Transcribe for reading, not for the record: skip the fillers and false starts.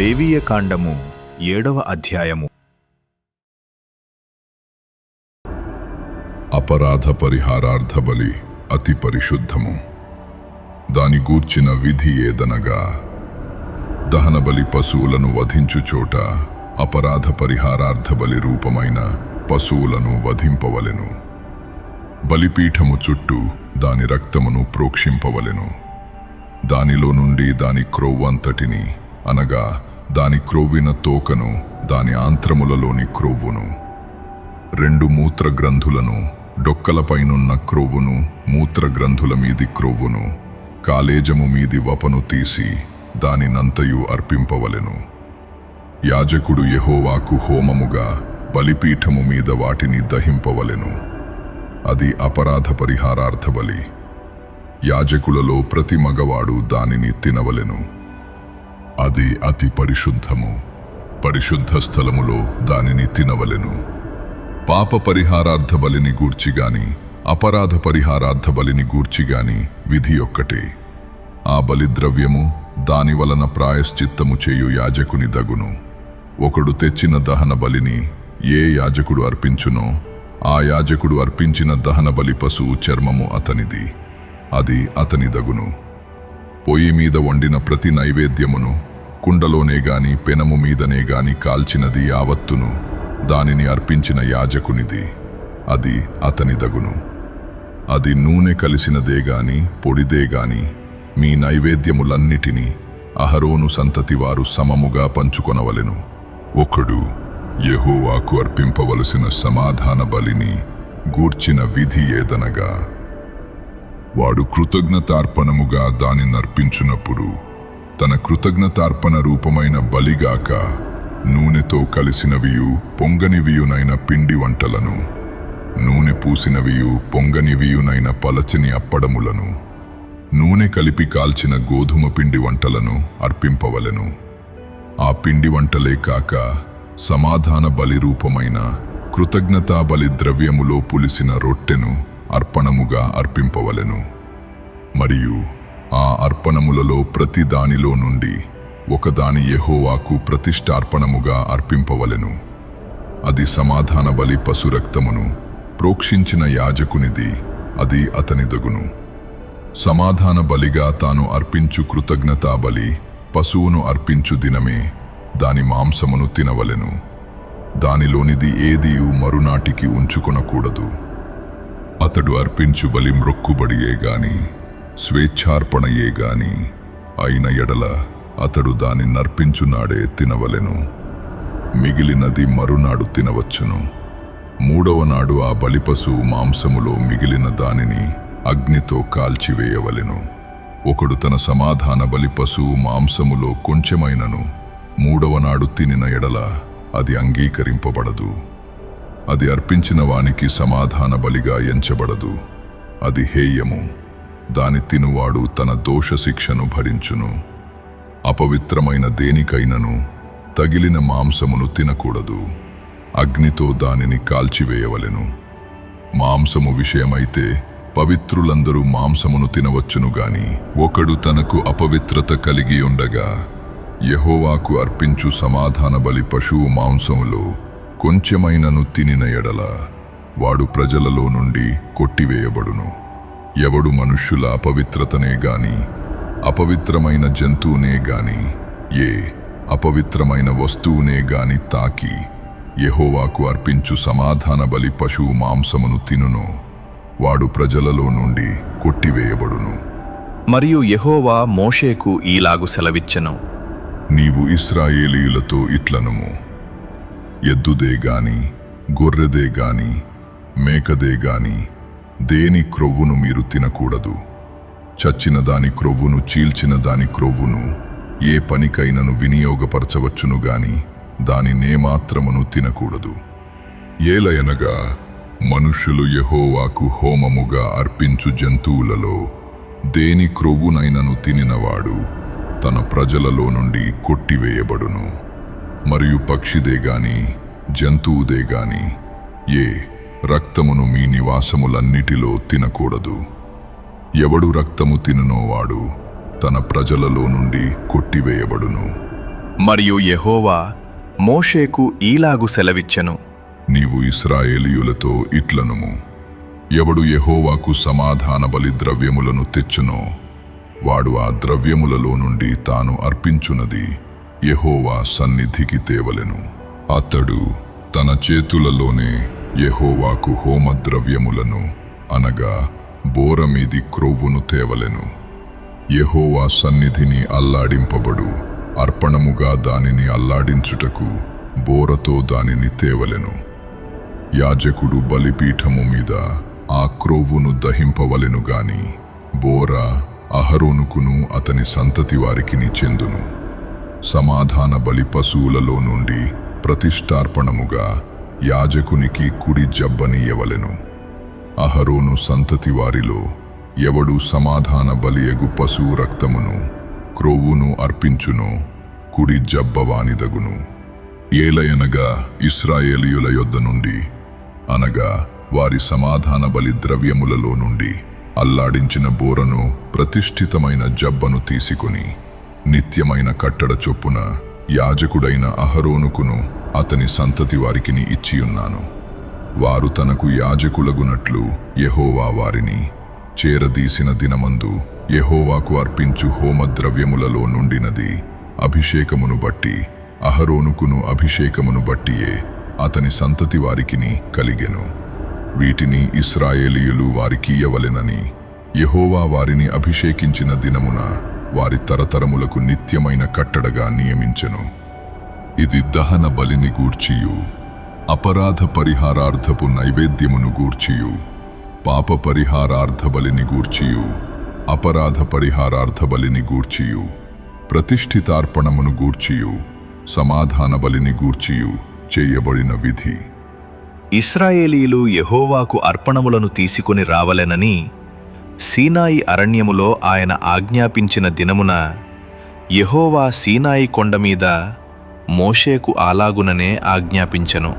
లేవీయకాండము 7వ అధ్యాయము. అపరాధ పరిహారార్థ బలి అతి పరిశుద్ధము. దాని గూర్చిన విధి ఏదనగా, దహనబలి పశువులను వధించు చోట అపరాధ పరిహారార్థ బలి రూపమైన పశువులను వధింపవలెను. బలిపీఠము చుట్టూ దాని రక్తమును ప్రోక్షింపవలెను. దానిలో నుండి దాని క్రొవ్వంతటిని, అనగా దాని క్రొవ్విన తోకను, దాని ఆంత్రములలోని క్రొవ్వును, 2 మూత్రగ్రంథులను, డొక్కలపైనున్న క్రొవ్వును, మూత్రగ్రంథుల మీది క్రొవ్వును, కాలేజము మీది వపను తీసి దానినంతయు అర్పింపవలెను. యాజకుడు యెహోవాకు హోమముగా బలిపీఠము మీద వాటిని దహింపవలెను. అది అపరాధ పరిహారార్థ బలి. యాజకులలో ప్రతి మగవాడు దానిని తినవలెను. అది అతి పరిశుద్ధము. పరిశుద్ధ స్థలములో దానిని తినవలెను. పాప పరిహారార్థ బలిని గూర్చిగాని అపరాధ పరిహారార్థ బలిని గూర్చిగాని విధి ఒక్కటే. ఆ బలిద్రవ్యము దాని వలన ప్రాయశ్చిత్తము చేయు యాజకుని దగును. ఒకడు తెచ్చిన దహన బలిని ఏ యాజకుడు అర్పించునో ఆ యాజకుడు అర్పించిన దహన బలి పశువు చర్మము అతనిది, అది అతని దగును. పొయ్యి మీద వండిన ప్రతి నైవేద్యమును, కుండలోనే గాని పెనము మీదనే గాని కాల్చినది యావత్తును దానిని అర్పించిన యాజకునిది, అది అతని దగును. అది నూనె కలిసినదే గాని పొడిదే గాని మీ నైవేద్యములన్నిటినీ అహరోను సంతతి వారు సమముగా పంచుకొనవలెను. ఒకడు యెహోవాకు అర్పింపవలసిన సమాధాన బలిని గూర్చిన విధి ఏదనగా, వాడు కృతజ్ఞతార్పణముగా దానినర్పించునప్పుడు తన కృతజ్ఞతార్పణ రూపమైన బలిగాక నూనెతో కలిసినవియు పొంగనివియునైన పిండి వంటలను, నూనె పూసినవియు పొంగనివియునైన పలచని అప్పడములను, నూనె కలిపి కాల్చిన గోధుమ పిండి వంటలను అర్పింపవలెను. ఆ పిండి వంటలే కాక సమాధాన బలి రూపమైన కృతజ్ఞతా బలి ద్రవ్యములో పులిసిన రొట్టెను అర్పణముగా అర్పింపవలెను. మరియు ఆ అర్పణములలో ప్రతి దానిలో నుండి ఒకదాని యెహోవాకు ప్రతిష్టార్పణముగా అర్పింపవలెను. అది సమాధాన బలి పశురక్తమును ప్రోక్షించిన యాజకునిది, అది అతని దగును. సమాధాన బలిగా తాను అర్పించు కృతజ్ఞతా బలి పశువును అర్పించు దినమే దాని మాంసమును తినవలెను. దానిలోనిది ఏదియు మరునాటికి ఉంచుకొనకూడదు. అతడు అర్పించు బలి మ్రొక్కుబడియే గాని స్వేచ్ఛార్పణయే గాని అయిన ఎడల అతడు దాని నర్పించునాడే తినవలెను. మిగిలినది మరునాడు తినవచ్చును. 3వ నాడు ఆ బలిపశువు మాంసములో మిగిలిన దానిని అగ్నితో కాల్చివేయవలెను. ఒకడు తన సమాధాన బలి పశువు మాంసములో కొంచెమైనను 3వ నాడు తినిన ఎడల అది అంగీకరింపబడదు. అది అర్పించిన వానికి సమాధాన బలిగా ఎంచబడదు. అది హేయము. దాని తినువాడు తన దోష శిక్షను భరించును. అపవిత్రమైన దేనికైనను తగిలిన మాంసమును తినకూడదు. అగ్నితో దానిని కాల్చివేయవలెను. మాంసము విషయమైతే పవిత్రులందరూ మాంసమును తినవచ్చును గాని ఒకడు తనకు అపవిత్రత కలిగి ఉండగా యెహోవాకు అర్పించు సమాధాన బలి పశువు మాంసములో కొంచెమైనను తినిన ఎడల వాడు ప్రజలలో నుండి కొట్టివేయబడును. ఎవడు మనుష్యుల అపవిత్రతనే గాని అపవిత్రమైన జంతువునే గాని ఏ అపవిత్రమైన వస్తువునే గాని తాకి యెహోవాకు అర్పించు సమాధాన బలి పశువు మాంసమును తినునో వాడు ప్రజలలో నుండి కొట్టివేయబడును. మరియు యెహోవా మోషేకు ఈలాగు సెలవిచ్చెను. నీవు ఇశ్రాయేలీయులతో ఇట్లనుము, ఎద్దుదే గాని గొర్రెదే గాని మేకదే గాని దేని క్రొవ్వును మీరు తినకూడదు. చచ్చిన దాని క్రొవ్వును, చీల్చిన దాని క్రొవ్వును ఏ పనికైనను వినియోగపరచవచ్చును గాని దానినేమాత్రమును తినకూడదు. ఏలయనగా మనుష్యులు యెహోవాకు హోమముగా అర్పించు జంతువులలో దేని క్రొవ్వునైనను తినినవాడు తన ప్రజలలో నుండి కొట్టివేయబడును. మరియు పక్షిదే గాని జంతువుదే గాని ఏ రక్తమును మీ నివాసములన్నిటిలో తినకూడదు. ఎవడు రక్తము తినునో వాడు తన ప్రజలలో నుండి కొట్టివేయబడును. మరియు యెహోవా మోషేకు ఈలాగు సెలవిచ్చెను. నీవు ఇశ్రాయేలీయులతో ఇట్లనుము, ఎవడు యెహోవాకు సమాధాన బలి ద్రవ్యములను తెచ్చునో వాడు ఆ ద్రవ్యములలో నుండి తాను అర్పించునది యెహోవా సన్నిధికి తేవలెను. అతడు తన చేతులలోనే యెహోవాకు హోమద్రవ్యములను అనగా బోరమీది క్రొవ్వును తేవలెను. యెహోవా సన్నిధిని అల్లాడింపబడు అర్పణముగా దానిని అల్లాడించుటకు బోరతో దానిని తేవలెను. యాజకుడు బలిపీఠము మీద ఆ క్రొవ్వును దహింపవలెను గాని బోర అహరోనుకును అతని సంతతి వారికిని చెందును. సమాధాన బలి పశువులలో నుండి ప్రతిష్టార్పణముగా యాజకునికి కుడి జబ్బనియవలెను. అహరోను సంతతి వారిలో ఎవడు సమాధాన బలియగు పశువు రక్తమును క్రొవ్వును అర్పించునో కుడి జబ్బవానిదగును. ఏలయనగా ఇశ్రాయేలీయుల యొద్ద నుండి అనగా వారి సమాధాన బలి ద్రవ్యములలో నుండి అల్లాడించిన బోరను ప్రతిష్ఠితమైన జబ్బను తీసుకొని నిత్యమైన కట్టడ చొప్పున యాజకుడైన అహరోనుకును అతని సంతతి వారికిని ఇచ్చియున్నాను. వారు తనకు యాజకులగునట్లు యెహోవా వారిని చేరదీసిన దినమందు యెహోవాకు అర్పించు హోమద్రవ్యములలో నుండినది అభిషేకమును బట్టి అహరోనుకును అభిషేకమును బట్టియే అతని సంతతి వారికిని కలిగెను. వీటిని ఇశ్రాయేలీయులు వారికియ్యవలెనని యెహోవా వారిని అభిషేకించిన దినమున వారి తరతరములకు నిత్యమైన కట్టడగా నియమించెను. ఇది దహన బలిని గూర్చియు అపరాధ పరిహారార్థపు నైవేద్యమును గూర్చియు పాప పరిహారార్థ బలిని గూర్చియు అపరాధ పరిహారార్థ బలిని గూర్చియు ప్రతిష్ఠితార్పణమును గూర్చియు సమాధాన బలిని గూర్చియు చేయబడిన విధి. ఇశ్రాయేలీయులు యెహోవాకు అర్పణములను తీసుకొని రావలెనని సీనాయి అరణ్యములో ఆయన ఆజ్ఞాపించిన దినమున యెహోవా సీనాయి కొండ మీద మోషేకు అలాగుననే ఆజ్ఞాపించెను.